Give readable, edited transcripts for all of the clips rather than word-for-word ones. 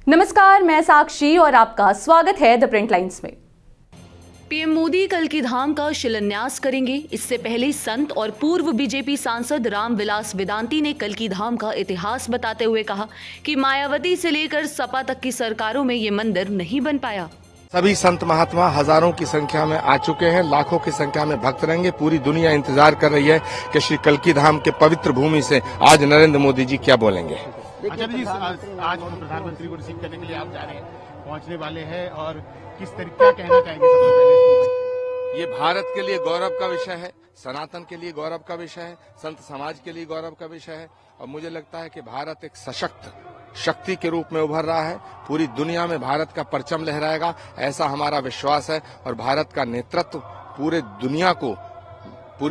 नमस्कार, मैं साक्षी और आपका स्वागत है द प्रिंट लाइन्स में। पीएम मोदी कल्कि धाम का शिलान्यास करेंगे। इससे पहले संत और पूर्व बीजेपी सांसद रामविलास वेदांती ने कल्कि धाम का इतिहास बताते हुए कहा कि मायावती से लेकर सपा तक की सरकारों में ये मंदिर नहीं बन पाया। सभी संत महात्मा हजारों की संख्या में आ चुके हैं, लाखों की संख्या में भक्त रहेंगे। पूरी दुनिया इंतजार कर रही है कि श्री कल्कि धाम के पवित्र भूमि से आज नरेंद्र मोदी जी क्या बोलेंगे। आचार्य जी, आज प्रधानमंत्री को रिसीव करने के लिए आप जा रहे हैं, पहुंचने वाले हैं और किस तरीके क्या कहना चाहेंगे सबसे पहले? ये भारत के लिए गौरव का विषय है, सनातन के लिए गौरव का विषय है, संत समाज के लिए गौरव का विषय है और मुझे लगता है कि भारत एक सशक्त शक्ति के रूप में उभर रहा है। पूरी दुनिया में भारत का परचम लहराएगा, ऐसा हमारा विश्वास है और भारत का नेतृत्व पूरी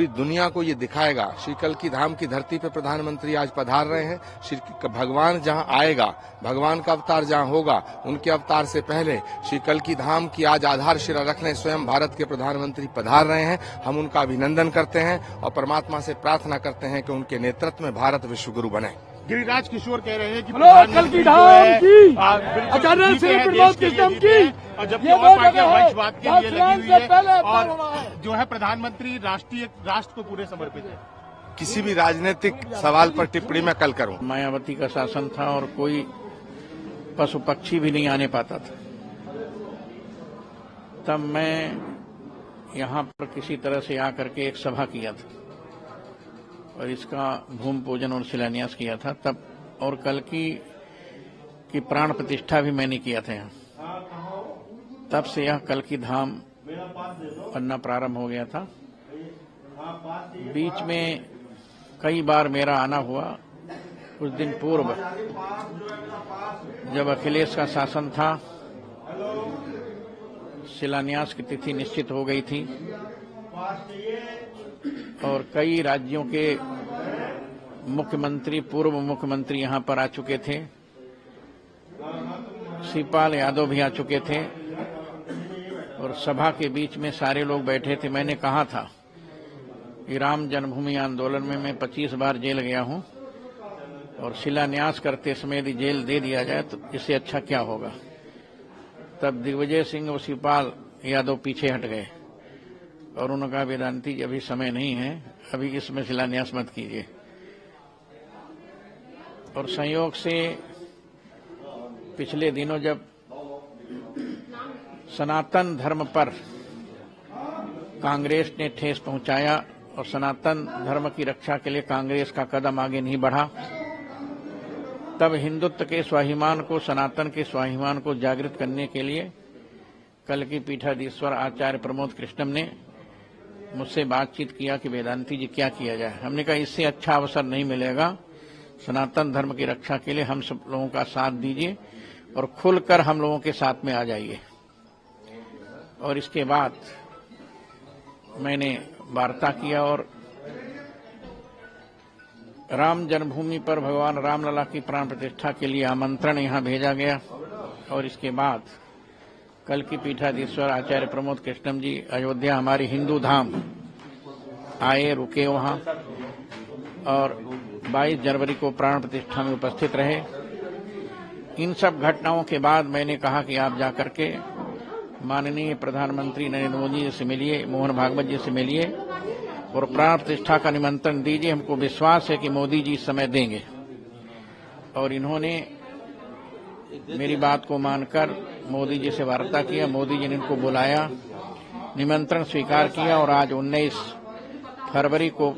दुनिया को ये दिखाएगा। श्री कल्कि धाम की धरती पर प्रधानमंत्री आज पधार रहे हैं। श्री भगवान जहां आएगा, भगवान का अवतार जहां होगा, उनके अवतार से पहले श्री कल्कि धाम की आज आधारशिला रखने स्वयं भारत के प्रधानमंत्री पधार रहे हैं। हम उनका अभिनंदन करते हैं और परमात्मा से प्रार्थना करते हैं कि उनके नेतृत्व में भारत विश्वगुरु बने। गिरिराज किशोर कह रहे हैं कि कल्कि धाम की आचार्य श्री प्रमोद कृष्णम की और जबकि और पार्टियां वंशवाद के लिए लगी हुई है और जो है प्रधानमंत्री राष्ट्र को पूरे समर्पित है। किसी भी राजनीतिक सवाल पर टिप्पणी मैं कल करूं। मायावती का शासन था और कोई पशु पक्षी भी नहीं आने पाता था। तब मैं यहाँ पर किसी तरह से आकर के एक सभा किया था और इसका भूमि पूजन और शिलान्यास किया था तब, और कल्कि की प्राण प्रतिष्ठा भी मैंने किया था यहाँ। तब से यह कल्कि धाम बनना प्रारंभ हो गया था। बीच में कई बार मेरा आना हुआ। कुछ दिन पूर्व जब अखिलेश का शासन था, शिलान्यास की तिथि निश्चित हो गई थी और कई राज्यों के मुख्यमंत्री, पूर्व मुख्यमंत्री यहां पर आ चुके थे। शिवपाल यादव भी आ चुके थे और सभा के बीच में सारे लोग बैठे थे। मैंने कहा था कि राम जन्मभूमि आंदोलन में मैं 25 बार जेल गया हूं और शिलान्यास करते समय यदि जेल दे दिया जाए तो इससे अच्छा क्या होगा। तब दिग्विजय सिंह और शिवपाल यादव पीछे हट गए और उन्होंने कहा, वेदांती जी अभी समय नहीं है, अभी इसमें शिलान्यास मत कीजिए। और संयोग से पिछले दिनों जब सनातन धर्म पर कांग्रेस ने ठेस पहुंचाया और सनातन धर्म की रक्षा के लिए कांग्रेस का कदम आगे नहीं बढ़ा, तब हिंदुत्व के स्वाभिमान को, सनातन के स्वाभिमान को जागृत करने के लिए कल्कि पीठाधीश्वर आचार्य प्रमोद कृष्णम ने मुझसे बातचीत किया कि वेदांती जी क्या किया जाए। हमने कहा इससे अच्छा अवसर नहीं मिलेगा, सनातन धर्म की रक्षा के लिए हम सब लोगों का साथ दीजिए और खुलकर हम लोगों के साथ में आ जाइए। और इसके बाद मैंने वार्ता किया और राम जन्मभूमि पर भगवान रामलला की प्राण प्रतिष्ठा के लिए आमंत्रण यहां भेजा गया और इसके बाद कल्कि पीठाधीश्वर आचार्य प्रमोद कृष्णम जी अयोध्या, हमारी हिंदू धाम आए, रुके वहां और 22 जनवरी को प्राण प्रतिष्ठा में उपस्थित रहे। इन सब घटनाओं के बाद मैंने कहा कि आप जाकर के माननीय प्रधानमंत्री नरेंद्र मोदी जी से मिलिए, मोहन भागवत जी से मिलिए और प्राण प्रतिष्ठा का निमंत्रण दीजिए। हमको विश्वास है कि मोदी जी इस समय देंगे। और इन्होंने मेरी बात को मानकर मोदी जी से वार्ता किया। मोदी जी ने इनको बुलाया, निमंत्रण स्वीकार किया और आज 19 फरवरी को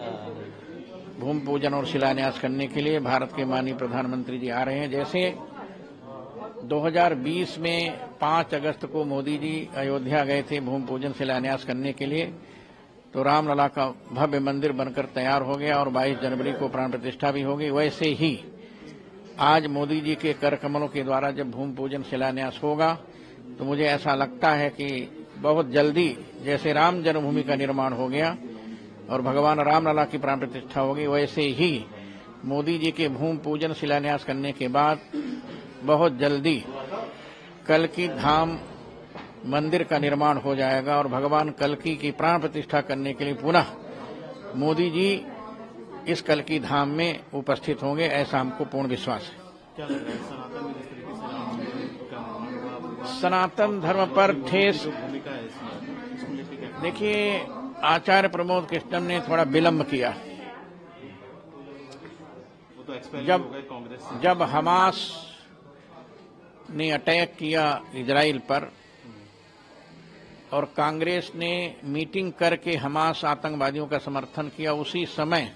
भूमि पूजन और शिलान्यास करने के लिए भारत के माननीय प्रधानमंत्री जी आ रहे हैं। जैसे 2020 में 5 अगस्त को मोदी जी अयोध्या गए थे भूमि पूजन शिलान्यास करने के लिए, तो रामलला का भव्य मंदिर बनकर तैयार हो गया और 22 जनवरी को प्राण प्रतिष्ठा भी हो गई। वैसे ही आज मोदी जी के कर कमलों के द्वारा जब भूमि पूजन शिलान्यास होगा तो मुझे ऐसा लगता है कि बहुत जल्दी जैसे राम जन्मभूमि का निर्माण हो गया और भगवान रामलला की प्राण प्रतिष्ठा होगी, वैसे ही मोदी जी के भूमि पूजन शिलान्यास करने के बाद बहुत जल्दी कल्कि धाम मंदिर का निर्माण हो जाएगा और भगवान कल्कि की प्राण प्रतिष्ठा करने के लिए पुनः मोदी जी इस कल्कि धाम में उपस्थित होंगे, ऐसा हमको पूर्ण विश्वास है। क्या लग रहा है सनातन में जिस तरीके से सनातन धर्म पर ठेस, देखिए आचार्य प्रमोद कृष्णम ने थोड़ा विलंब किया। जब हमास ने अटैक किया इजराइल पर और कांग्रेस ने मीटिंग करके हमास आतंकवादियों का समर्थन किया, उसी समय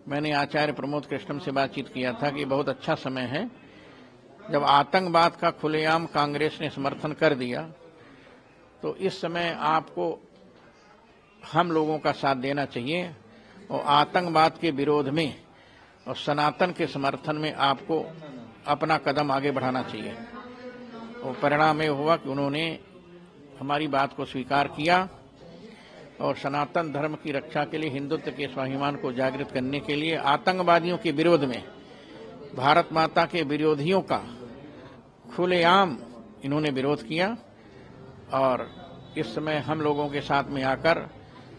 मैंने आचार्य प्रमोद कृष्णम से बातचीत किया था कि बहुत अच्छा समय है, जब आतंकवाद का खुलेआम कांग्रेस ने समर्थन कर दिया तो इस समय आपको हम लोगों का साथ देना चाहिए और आतंकवाद के विरोध में और सनातन के समर्थन में आपको अपना कदम आगे बढ़ाना चाहिए। और परिणाम ये हुआ कि उन्होंने हमारी बात को स्वीकार किया और सनातन धर्म की रक्षा के लिए, हिंदुत्व के स्वाभिमान को जागृत करने के लिए, आतंकवादियों के विरोध में, भारत माता के विरोधियों का खुलेआम इन्होंने विरोध किया। और इस समय हम लोगों के साथ में आकर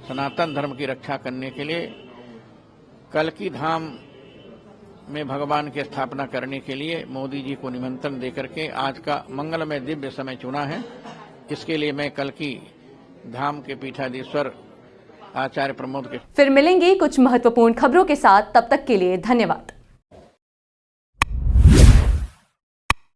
सनातन धर्म की रक्षा करने के लिए कल्की धाम में भगवान की स्थापना करने के लिए मोदी जी को निमंत्रण देकर के आज का मंगलमय दिव्य समय चुना है। इसके लिए मैं कल्की धाम के पीठाधीश्वर आचार्य प्रमोद के फिर मिलेंगे कुछ महत्वपूर्ण खबरों के साथ, तब तक के लिए धन्यवाद।